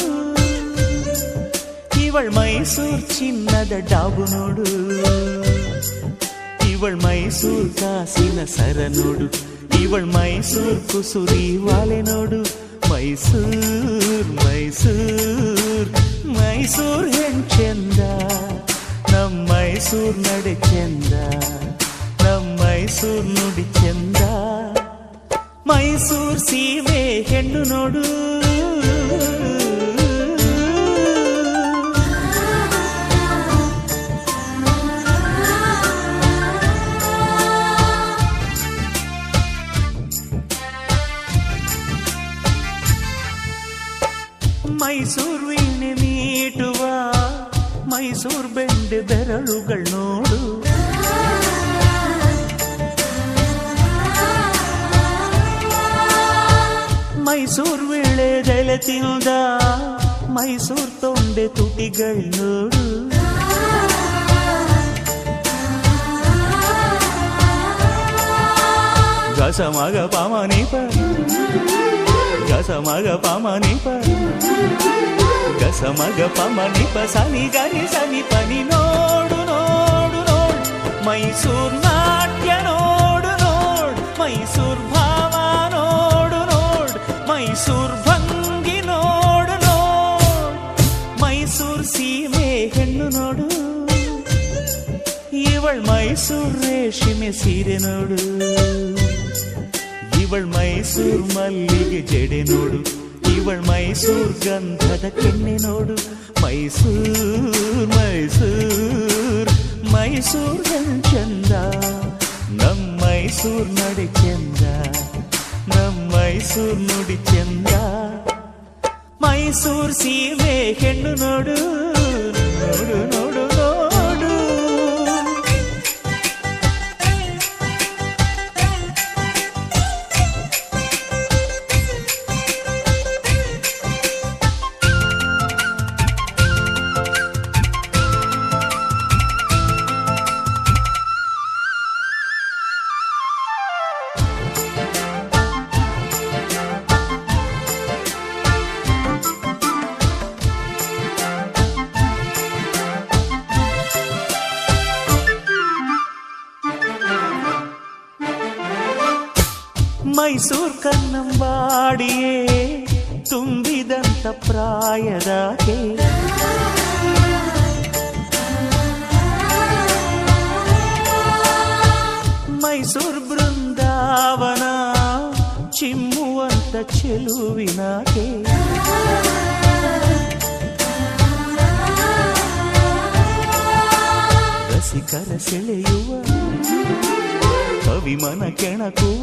ಇವಳ್ ಮೈಸೂರ್ ಚಿನ್ನದ ಡಾಬು ನೋಡು ಇವಳ್ ಮೈಸೂರ್ ಕಾಸಿನ ಸರ ನೋಡು ಇವಳ್ ಮೈಸೂರ್ ಕುಸುರಿ ವಾಲೆ ನೋಡು ಮೈಸೂರ್ ಮೈಸೂರ್ ಮೈಸೂರ್ ಹೆಂಚೆಂದ ನಮ್ ಮೈಸೂರ್ ನಡೆ ಚೆಂದ ನಮ್ ಮೈಸೂರ್ ನುಡಿ ಚೆಂದ ಮೈಸೂರ್ ಸೀಮೆ ಹೆಣ್ಣು ನೋಡು ಮೈಸೂರ್ ವೀಣೆ ಮೀಟುವ ಮೈಸೂರ್ ಬೆಂಡೆ ಬೆರಳುಗಳು ನೋಡು ಮೈಸೂರ್ ವೀಳೆದೆಲೆ ತಿಂದ ಮೈಸೂರ್ ತೊಂಡೆ ತುಟಿಗಳು ನೋಡು ಗಸ ಮಗ ಪಾಮನೀಪ ಗಸ ಮಗ ಪಾಮನೀಪ ಗಸ ಮಗ ಪಮನಿಪ ಸನಿ ಗರಿ ಸನಿ ಪನಿ ನೋಡು ನೋಡು ನೋಡು ಮೈಸೂರ್ ನಾಟ್ಯ ಮೈಸೂರ್ ರೇಷ್ಮೆ ಸೀರೆ ನೋಡು, ಇವಳ್ ಮೈಸೂರ್ ಮಲ್ಲಿಗೆ ಜಡೆ ನೋಡು, ಇವಳ್ ಮೈಸೂರ್ ಗಂಧದ ಕೆನ್ನೆ ನೋಡು. ಮೈಸೂರ್ ಮೈಸೂರ್ ಮೈಸೂರ್ ಚಂದ, ನಮ್ ಮೈಸೂರ್ ನಡೆ ಚಂದ, ನಮ್ ಮೈಸೂರ್ ನುಡಿ ಚಂದ. ಮೈಸೂರ್ ಸೀಮೆ ಹೆಣ್ಣು ನೋಡು ನೋಡು ನೋಡು ನೋಡು. ಮೈಸೂರ್ ಕನ್ನಂಬಾಡಿಯೇ ತುಂಬಿದಂತ ಪ್ರಾಯದಾಕೆ, ಮೈಸೂರ್ ಬೃಂದಾವನ ಚಿಮ್ಮುವಂತ ಚೆಲುವಿನಾಕೆ. ರಸಿಕರ ಸೆಳೆಯುವ ಕವಿಮನ ಕೆಣಕುವ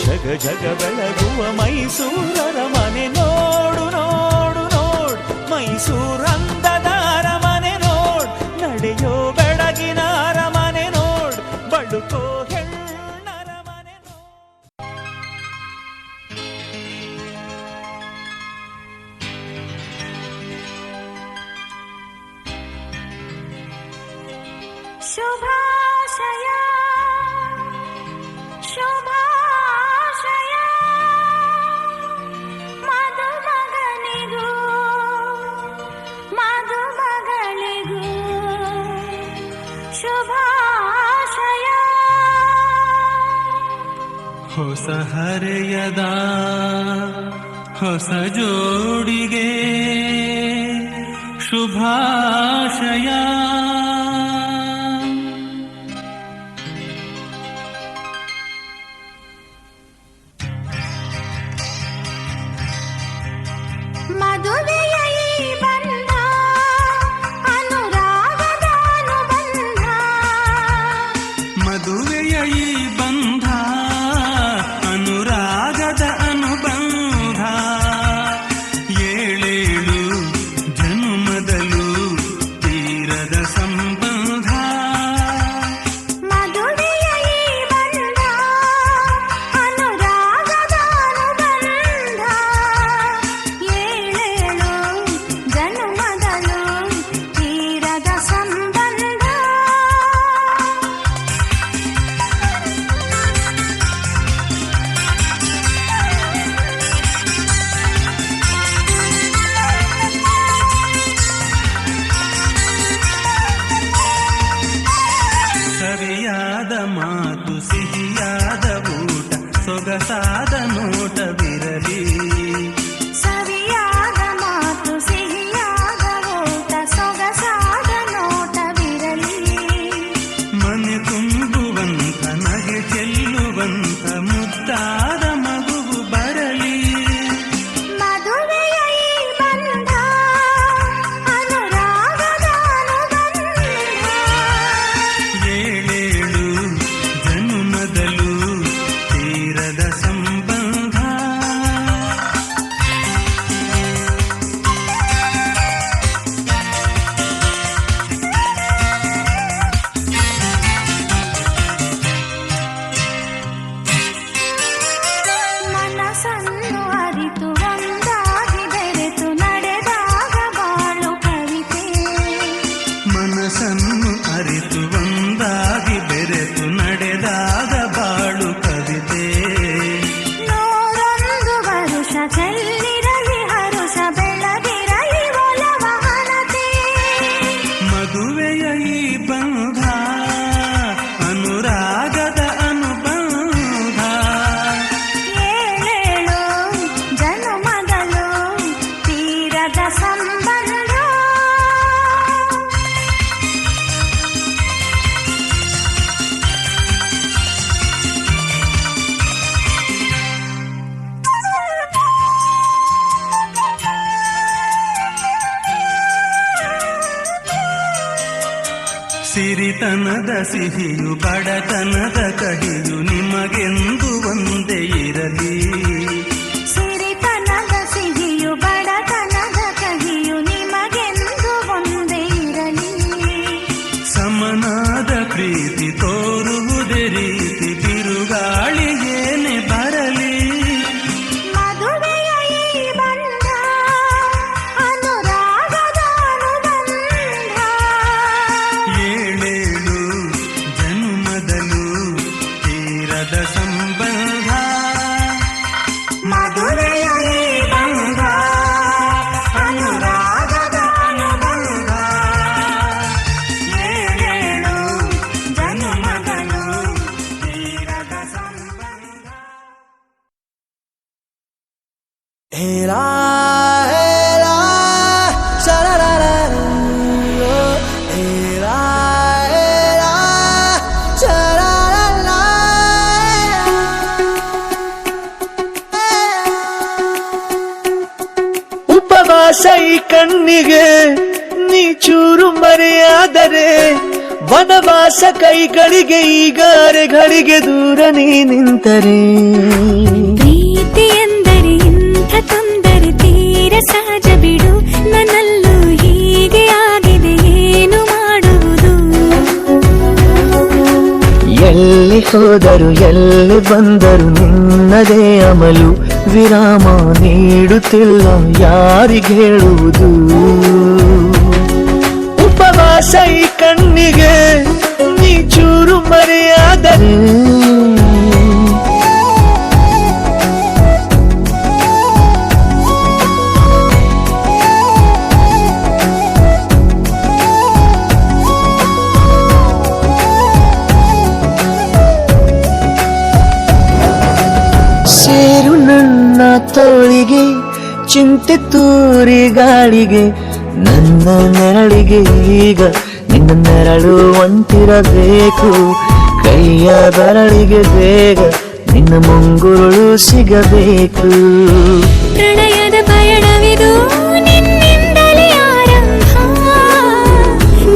ಜಗ ಜಗ ಬೆಳಗುವ ಮೈಸೂರರ ಮನೆ ನೋಡು ನೋಡು ನೋಡ್. ಮೈಸೂರಂದದ ಅರಮನೆ ನೋಡ್, ನಡೆಯೋ ಬೆಳಗಿನ ಅರಮನೆ ನೋಡ್, ಬಡುಕೋ ಹೆಣ್ಣರ ಮನೆ ನೋಡ್.
ಶುಭಾಶಯ ಶುಭಾಶಯ ಮದುಮಗನಿಗೂ ಮದುಮಗಳಿಗೂ ಶುಭಾಶಯ.
ಹೊಸ ಹರೆಯದ ಹೊಸ ಜೋಡಿಗೆ ಶುಭಾಶಯ.
ಮದುವೆಯ ಈ ಬಂಧ ಅನುರಾಗದ ಅನುಬಂಧ,
ಮದುವೆಯ ಈ ಬಂಧ ಅನುರಾಗದ ಅನುಬಂಧ. ಏಳೇಳು ಜನುಮದಲು ತೀರದ ಸಂಬಂಧ.
ಮದುವೆಯ ಈ ಬಂಧ ಅನುರಾಗದ ಅನುಬಂಧ, ಏಳೇಳು ಜನುಮದಲು ತೀರದ ಸಂಬಂಧ.
ಸರಿಯಾದ ಮಾತು ಸಿಹಿಯಾದ ಊಟ ಸೊಗಸಾದ ನೋಟವಿರಲಿ.
ಸವಿಯಾದ ಮಾತು ಸಿಹಿಯಾದ ಊಟ ಸೊಗಸಾದ ನೋಟವಿರಲಿ.
ಮನೆ ತುಂಬುವಂತ ನಗೆ ಚೆಲ್ಲುವಂತ ಮುದ್ದಾದ ಮಗುವು ಬರಲಿ.
ಮದುವೆಯ ಈ ಬಂಧ ಅನುರಾಗದ ಅನುಬಂಧ,
ಏಳೇಳು ಜನುಮದಲು ತೀರದ ಸಂಬಂಧ. ಸಿರಿತನದ ಸಿಹಿಯು ಬಡತನದ ಕಹಿಯು ನಿಮಗೆಂದು ಒಂದೇ ಇರಲಿ.
ಸಿರಿತನದ ಸಿಹಿಯು ಬಡತನದ ಕಹಿಯು ನಿಮಗೆಂದು ಒಂದೇ ಇರಲಿ.
ಸಮನಾದ ಪ್ರೀತಿ ತೋರುವುದೇ ರೀತಿ ಬಿರುಗಾಳಿ ಏನೇ ಬರಲಿ.
ಮದುವೆಯ ಈ ಬಂಧ ಅನುರಾಗದ ಅನುಬಂಧ.
ಏಳೇಳು ಜನ್ಮದಲು ತೀರದ ಸಂಬಂಧ.
ಮದುವೆಯ ಈ ಬಂಧ ಅನುರಾಗದ ಅನುಬಂಧ. ಏಳೇಳು ಜನ್ಮಗಳು ತೀರದ ಸಂಬಂಧ.
ಹೇರಾ ಹೇರಾ ಶರರರರು, ಹೇರಾ ಹೇರಾ ಶರರರ. ಉಪವಾಸ ಈ ಕಣ್ಣಿಗೆ ನೀ ಚೂರು ಮರೆಯಾದರೆ, ವನವಾಸ ಕೈಗಳಿಗೆ ಈಗ ಅರೆಗಳಿಗೆ ದೂರ ನೀ ನಿಂತರೆ.
ಪ್ರೀತಿ ಎಂದರೆ ಇಂಥ ತೊಂದರೆ ತೀರ ಸಹಜ ಬಿಡು. ನನ್ನಲ್ಲೂ ಹೀಗೆ ಆಗಿದೆ, ಏನು ಮಾಡುವುದು?
ಎಲ್ಲಿ ಹೋದರು ಎಲ್ಲಿ ಬಂದರು ನಿನ್ನದೇ ಅಮಲು. ವಿರಾಮ ನೀಡುತ್ತಿಲ್ಲ ಯಾರಿಗೆ ಹೇಳುವುದು? ಉಪವಾಸ ಈ ಕಣ್ಣಿಗೆ ನೀ ಚೂರು ಮರೆಯಾದರೆ, ಸೇರು ನನ್ನ ತೋಳಿಗೆ ಚಿಂತೆ ತೂರಿ ಗಾಳಿಗೆ. ನನ್ನ ನೆರಳಿಗೆ ಈಗ ನಿನ್ನ ನೆರಳು ಒಂಟಿರಬೇಕು. ಕೈಯ ಬೆರಳಿಗೆ ಬೇಗ ನಿನ್ನ ಮುಂಗುರುಳು ಸಿಗಬೇಕು.
ಪ್ರಣಯದ ಪಯಣವಿದು ನಿನ್ನಿಂದಲೇ ಆರಂಭ.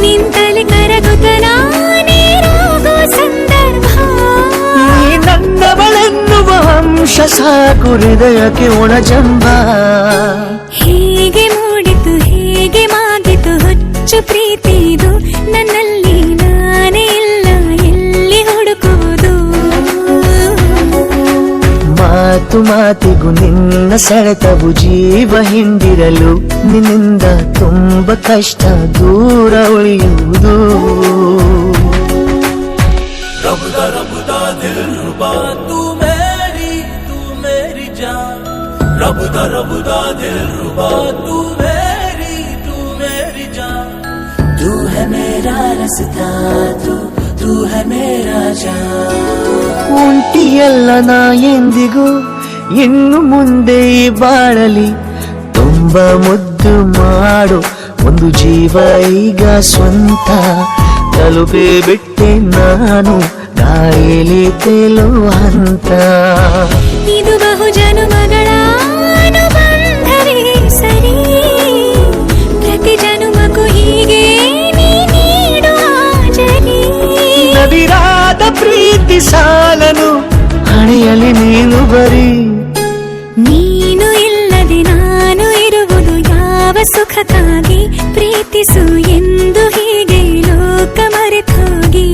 ನಿಂತಲಿ ಕರಗುತ್ತ ನಾನೇರಾಗೋ ಸಂದರ್ಭ.
ನೀ ನನ್ನವಳೆನ್ನುವ ಅಂಶ ಸಾಕು ಹೃದಯಕ್ಕೆ ಒಣಜಂಬ.
ಹೀಗೆ ಮೂಡಿತು ಹೇಗೆ ಮಾಗಿತು ಹುಚ್ಚು ಪ್ರೀತಿದು. ನನ್ನಲ್ಲಿ ನಾನೇ ಇಲ್ಲ, ಎಲ್ಲಿ ಹುಡುಕುವುದು?
ಮಾತು ಮಾತಿಗೂ ನಿನ್ನ ಸೆಳೆತವು ಜೀವ ಹಿಂದಿರಲು. ನಿನ್ನಿಂದ ತುಂಬ ಕಷ್ಟ ದೂರ ಉಳಿಯುವುದು.
रबदा रबदा दिल रुबा तू मेरी जान. रबदा रबदा दिल रुबा तू मेरी जान. तू है मेरा रास्ता, तू है मेरा जान.
ಒಂಟಿಯಲ್ಲ ನಾ ಎಂದಿಗೂ ಇನ್ನು ಮುಂದೆ ಈ ಬಾಳಲಿ. ತುಂಬ ಮುದ್ದು ಮಾಡು ಒಂದು ಜೀವ ಈಗ ಸ್ವಂತ. ತಲುಪಿ ಬಿಟ್ಟೆ ನಾನು ಗಾಳಿಲಿ ತೇಲುವ ಹಂತ.
ಇದು ಬಹು ಜನುಮಗಳ ಅನುಬಂಧವೇ ಸರಿ. ಪ್ರತಿ ಜನುಮಕ್ಕೂ ಹೀಗೆ ನೀ ನೀಡುವ ಜರಿ.
ನವಿರಾದ ಪ್ರೀತಿ ಸಾಲನು ಹಣೆಯಲ್ಲಿ ನೀನು ಬರೀ.
ನೀನು ಇಲ್ಲದೆ ನಾನು ಇರುವುದು ಯಾವ ಸುಖಕ್ಕಾಗಿ? ಪ್ರೀತಿಸು ಎಂದು ಹೀಗೆ ಲೋಕ ಮರೆತೋಗಿ.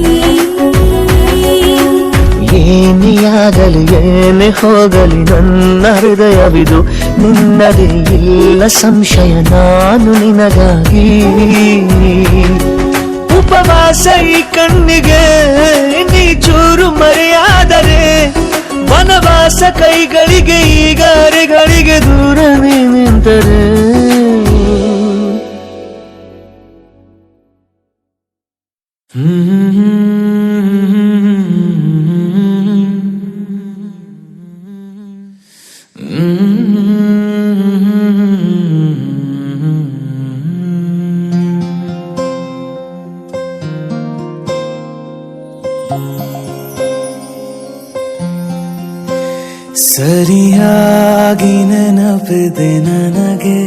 ಏನಿಯಾಗಲಿ ಏನೇ ಹೋಗಲಿ ನನ್ನ ಹೃದಯವಿದು ನಿನ್ನದೇ, ಇಲ್ಲ ಸಂಶಯ ನಾನು ನಿನಗಾಗಿ. ಉಪವಾಸ ಈ ಕಣ್ಣಿಗೆ ನೀ ಚೂರು ಮರೆಯಾದರೆ, ವನವಾಸ ಕೈಗಳಿಗೆ ಈಗ ಅರೆಗಳಿಗೆ ದೂರ ನೀ ನಿಂತರೆ.
ಸರಿಯಾಗಿ ನೆನಪಿದೆ ನನಗೆ,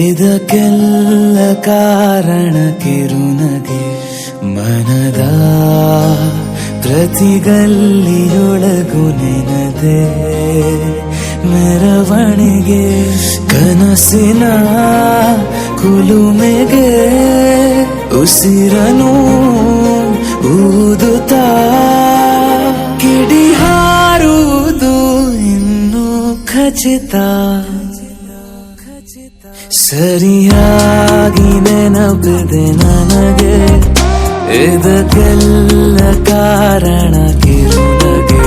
ಇದಕ್ಕೆಲ್ಲ ಕಾರಣ ಕಿರುನಗೆ.
ಮನದ ಪ್ರತಿಗಲ್ಲಿಯೊಳಗು ನೆನದೆ ಮೆರವಣಿಗೆ ಕನಸಿನ ಕುಲುಮೆಗೆ ಉಸಿರನು ಊದುತ್ತಾ ಕಿಡಿ ಹಾರುವುದು ಇನ್ನು ಖಚಿತ ಸರಿಯಾಗಿ ನೆನಪಿದೆ ನನಗೆ ಇದಕ್ಕೆಲ್ಲ ಕಾರಣ ಕಿರುನಗೆ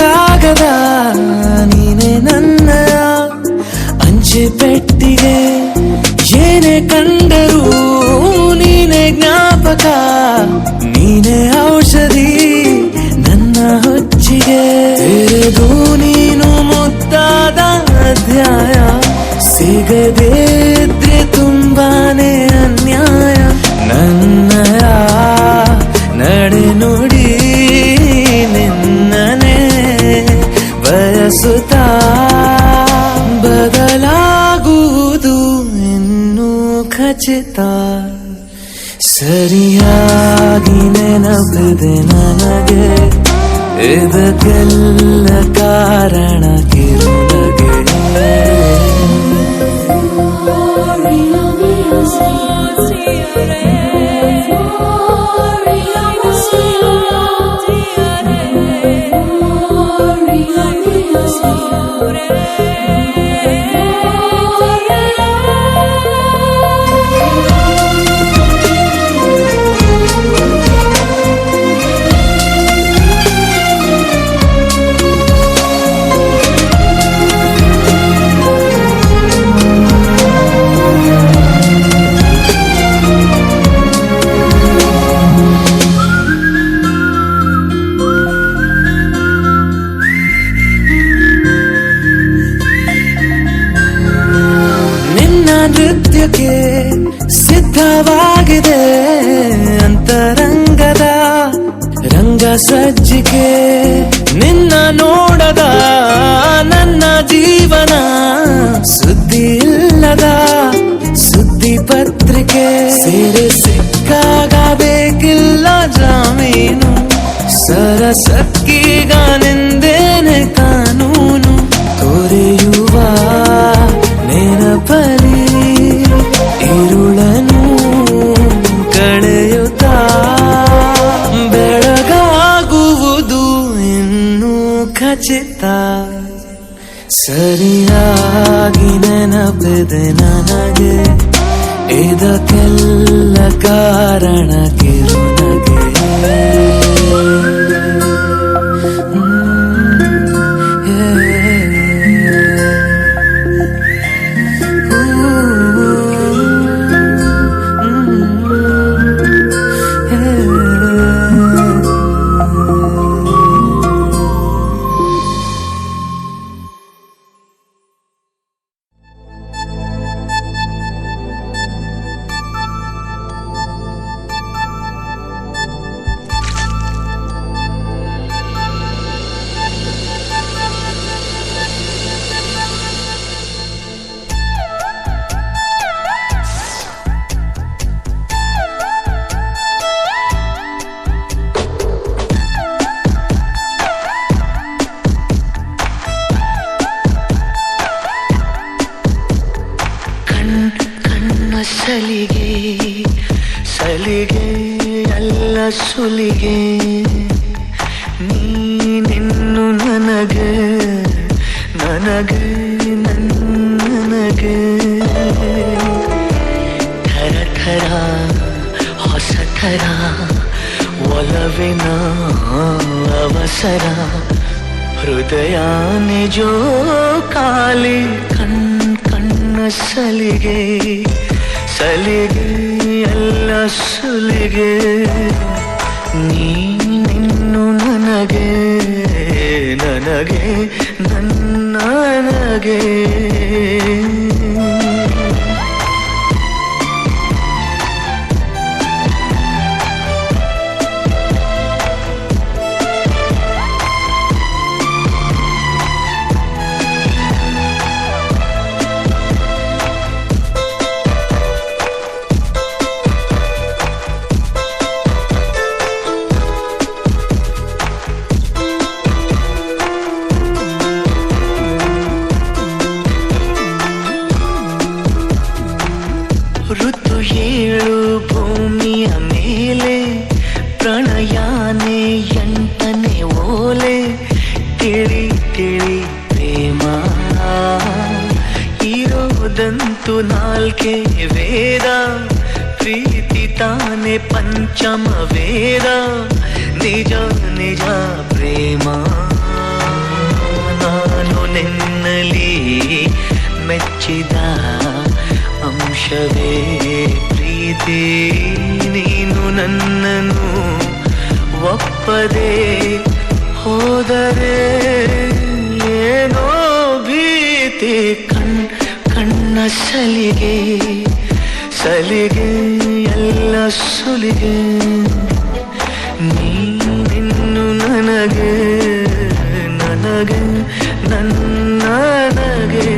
ಕಾಗದ ನೀನೆ ನನ್ನ ಅಂಚೆ ಪೆಟ್ಟಿಗೆ ಏನೇ ಕಂಡರೂ ನೀನೆ ಜ್ಞಾಪಕ ನೀನೆ ಔಷಧಿ ನನ್ನ ಹೊಚ್ಚಿಗೆ ತೆರೆದು ನೀನು ಮುದ್ದಾದ ಅಧ್ಯಾಯ ಸಿಗದೇ ಇದ್ರೆ ತುಂಬಾನೇ ಅನ್ಯಾಯ ನನ್ನಯ ನಡೆ ನುಡಿ ನಿನ್ನನೆ ಬಯಸುತ್ತ ಬದಲಾಗುವುದು ಇನ್ನೂ ಖಚಿತ ಸರಿಯಾಗಿ ನೆನಪಿದೆ ನನಗೆ ಇದಕ್ಕೆಲ್ಲ ಕಾರಣ ಕಿರುನಗೆ ನೃತ್ಯಕ್ಕೆ ಸಿದ್ಧವಾಗಿದೆ ಅಂತರಂಗದ ರಂಗ ಸಜ್ಜಿಕೆ ನಿನ್ನ ನೋಡದ ನನ್ನ ಜೀವನ ಸುದ್ದಿ ಇಲ್ಲದ ಸುದ್ದಿ ಪತ್ರಿಕೆ ಸೇರೆ ಸಿಕ್ಕಾಗ ಬೇಕಿಲ್ಲ ಜಾಮೀನು ಸರಸಕ್ಕೀಗ ನಿಂದೇನೆ ಕಾನೂನು ತೊರೆಯುವ ನೆನಪಲಿ ഇരുളನು ಕಳೆಯುತ್ತ ಬೆಳಗಾಗುವುದು ಇನ್ನೂ ಖಚಿತ ಸರಿಯಾಗಿ ನೆನಪಿದೆ ನನಗೆ ಇದಕ್ಕೆಲ್ಲ ಕಾರಣ ಕಿರುನಗೆ ಸಲಿಗೆ ಸಲಿಗೆ ಎಲ್ಲ ಸುಲಿಗೆ ನೀನಿನ್ನು ನನಗೆ ನನಗೆ ನನಗೆ ಥರ ಥರ ಹೊಸ ಥರ ಒಲವಿನ ಅವಸರ ಹೃದಯ ನಿಜೋ ಕಾಲಿ ಕಣ್ಣ ಸಲಿಗೆ ಸಲಿಗೆ ಎಲ್ಲ ಸುಲಿಗೆ ನೀನಿನ್ನು ನನಗೆ ನನಗೆ ನನಗೆ ನನಗೆ ಋತು ಏಳು ಭೂಮಿಯ ಮೇಲೆ ಪ್ರಣಯಾನೆ ಎಂಟನೆ ಓಲೆ ತಿಳಿ ತಿಳಿ ಪ್ರೇಮ ಇರೋದಂತೂ ನಾಲ್ಕೆ ವೇದ ಪ್ರೀತಿ ತಾನೆ ಪಂಚಮ ವೇದ ನಿಜ ನಿಜ ಪ್ರೇಮ ನಾನು ನಿನ್ನಲಿ ಮೆಚ್ಚಿದ ಅಂಶವೇ ಪ್ರೀತಿ ನೀನು ನನ್ನನ್ನು ಒಪ್ಪದೆ ಹೋದರೆ ಏನೋ ಭೀತಿ ಕಣ್ಣ ಸಲಿಗೆ ಸಲಿಗೆ ಎಲ್ಲ ಸುಲಿಗೆ ನೀನಿನ್ನು ನನಗೆ ನನಗೆ ನನಗೆ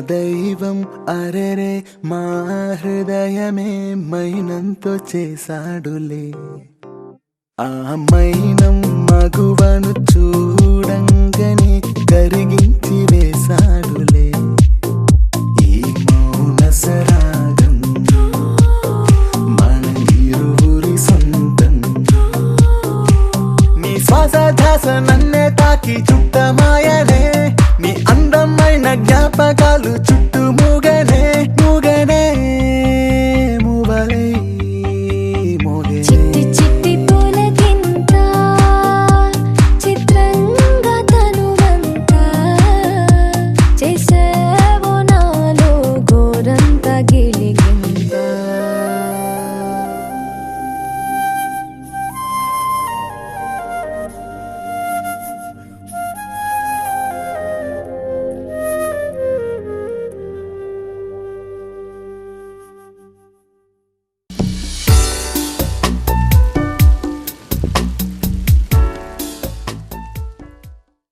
దైవం అరెరే మా హృదయమే మైనంతో చేశాడులే ఆ మైనం మగువను చూడంగనే కరిగించి వేశాడులే ఈ మౌన సరాగం మన ఇరువురి సొంతం నీ శ్వాస ధ్యాస నన్నే తాకి చుట్టమాయనే నీ అందమైన జ్ఞాపకాలు